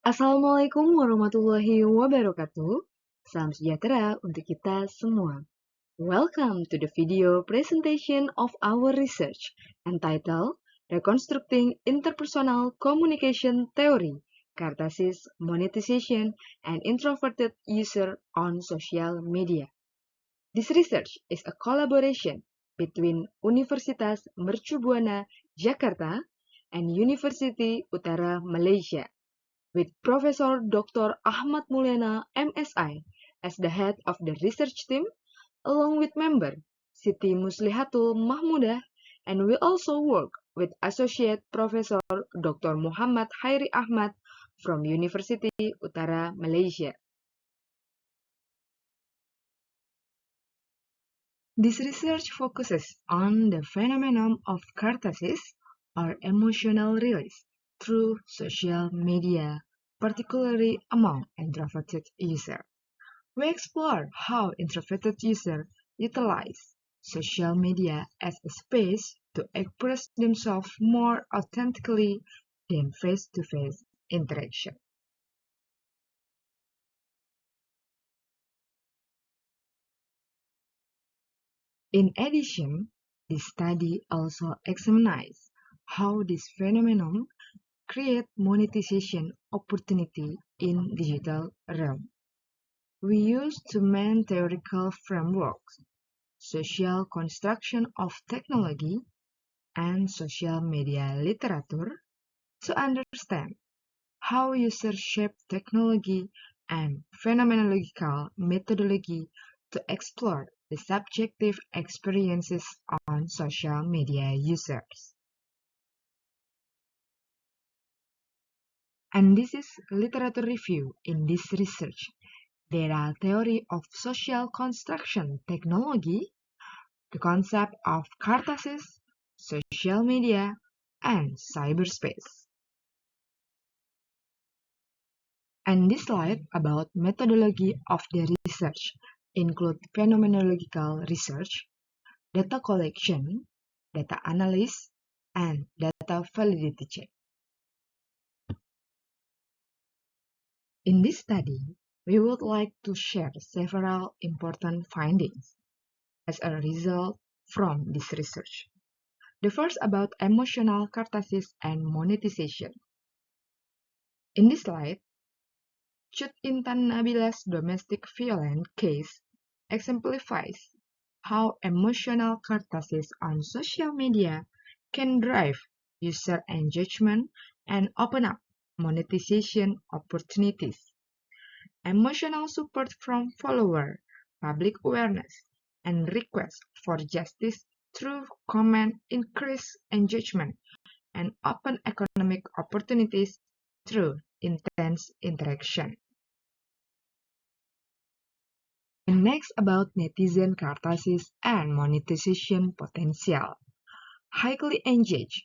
Assalamualaikum warahmatullahi wabarakatuh. Salam sejahtera untuk kita semua. Welcome to the video presentation of our research entitled Reconstructing Interpersonal Communication Theory, Kartasis, Monetization, and Introverted User on Social Media. This research is a collaboration between Universitas Mercu Buana, Jakarta, and University Utara Malaysia, with Professor Dr. Ahmad Mulyana, MSI, as the head of the research team, along with member Siti Muslihatul Mahmudah, and we also work with Associate Professor Dr. Muhammad Hairi Ahmad from University Utara Malaysia. This research focuses on the phenomenon of catharsis or emotional release through social media, particularly among introverted users. We explore how introverted users utilize social media as a space to express themselves more authentically than face-to-face interaction. In addition, this study also examines how this phenomenon creates monetization opportunity in digital realm. We use two main theoretical frameworks: social construction of technology and social media literature, to understand how users shape technology and phenomenological methodology to explore the subjective experiences on social media users. And this is literature review. In this research, there are theory of social construction technology, the concept of catharsis, social media, and cyberspace. And this slide about methodology of the research include phenomenological research, data collection, data analysis, and data validity check. In this study, we would like to share several important findings as a result from this research. The first about emotional catharsis and monetization. In this slide, Cut Intan Nabila's domestic violence case exemplifies how emotional catharsis on social media can drive user engagement and open up monetization opportunities. Emotional support from followers, public awareness, and requests for justice through comment increase engagement and open economic opportunities through intense interaction. And next about netizen catharsis and monetization potential. Highly engaged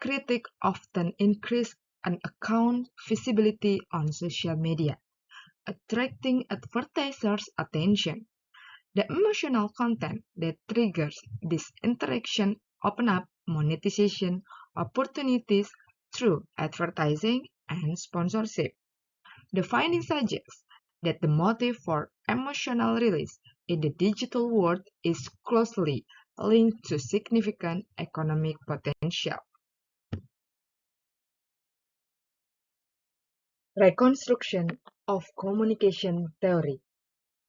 critics often increase an account visibility on social media, attracting advertisers' attention. The emotional content that triggers this interaction open up monetization opportunities through advertising and sponsorship. The findings suggest that the motive for emotional release in the digital world is closely linked to significant economic potential. Reconstruction of communication theory.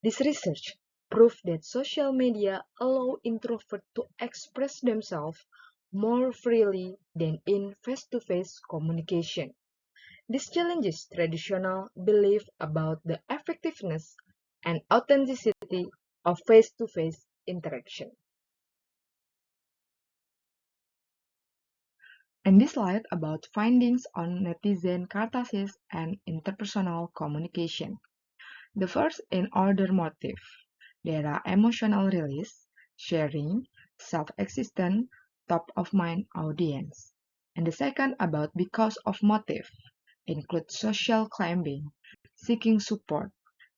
This research proved that social media allow introverts to express themselves more freely than in face-to-face communication. This challenges traditional belief about the effectiveness and authenticity of face-to-face interaction. And this slide about findings on netizen catharsis and interpersonal communication. The first in order motive. There are emotional release, sharing, self-existent, top-of-mind audience. And the second about because of motive include social climbing, seeking support,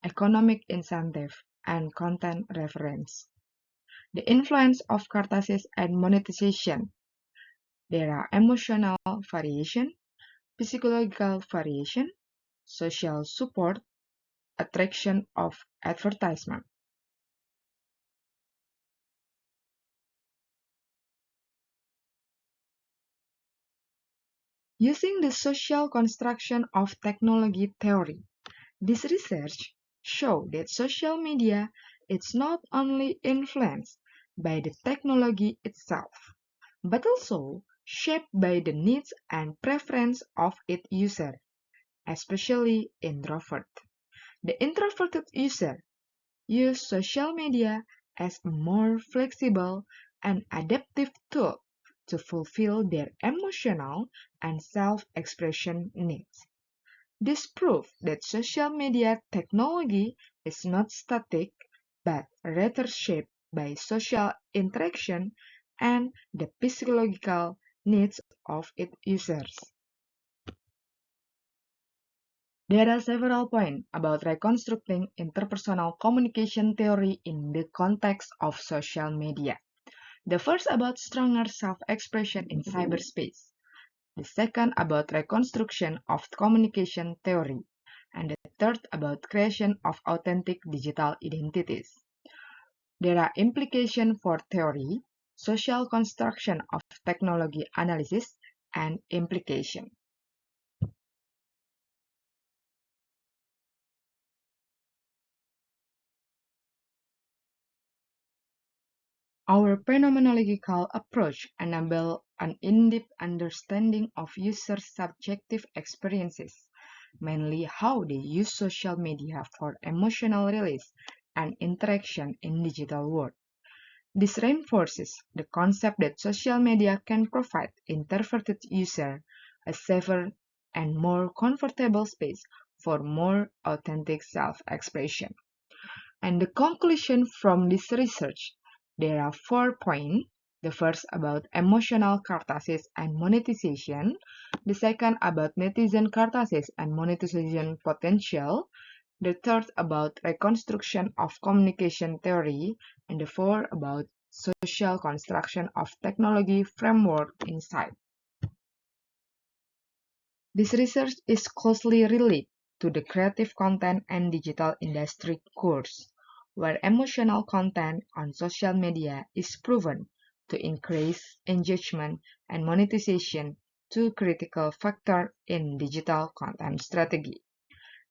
economic incentive, and content reference. The influence of catharsis and monetization. There are emotional variation, psychological variation, social support, attraction of advertisement. Using the social construction of technology theory, this research shows that social media is not only influenced by the technology itself, but also shaped by the needs and preference of its user, especially introvert. The introverted user use social media as a more flexible and adaptive tool to fulfill their emotional and self-expression needs. This proves that social media technology is not static, but rather shaped by social interaction and the physiological needs of its users. There are several points about reconstructing interpersonal communication theory in the context of social media. The first about stronger self-expression in cyberspace. The second about reconstruction of communication theory. And the third about creation of authentic digital identities. There are implications for theory, social construction of technology analysis, and implication. Our phenomenological approach enables an in-depth understanding of users' subjective experiences, mainly how they use social media for emotional release and interaction in digital world. This reinforces the concept that social media can provide introverted users a safer and more comfortable space for more authentic self-expression. And the conclusion from this research, there are 4 points. The first about emotional catharsis and monetization. The second about netizen catharsis and monetization potential. The third about reconstruction of communication theory. And the fourth about social construction of technology framework insight. This research is closely related to the creative content and digital industry course, where emotional content on social media is proven to increase engagement and monetization, two critical factors in digital content strategy.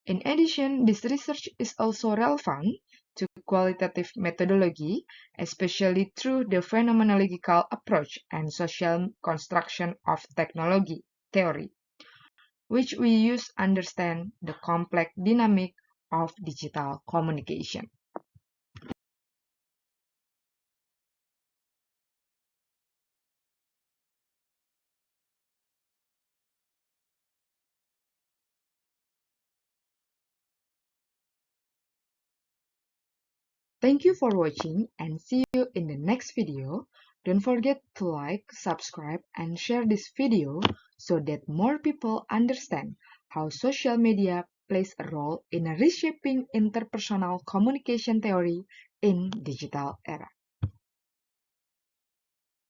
In addition, this research is also relevant to qualitative methodology, especially through the phenomenological approach and social construction of technology theory, which we use to understand the complex dynamic of digital communication. Thank you for watching and see you in the next video. Don't forget to like, subscribe, and share this video so that more people understand how social media plays a role in reshaping interpersonal communication theory in digital era.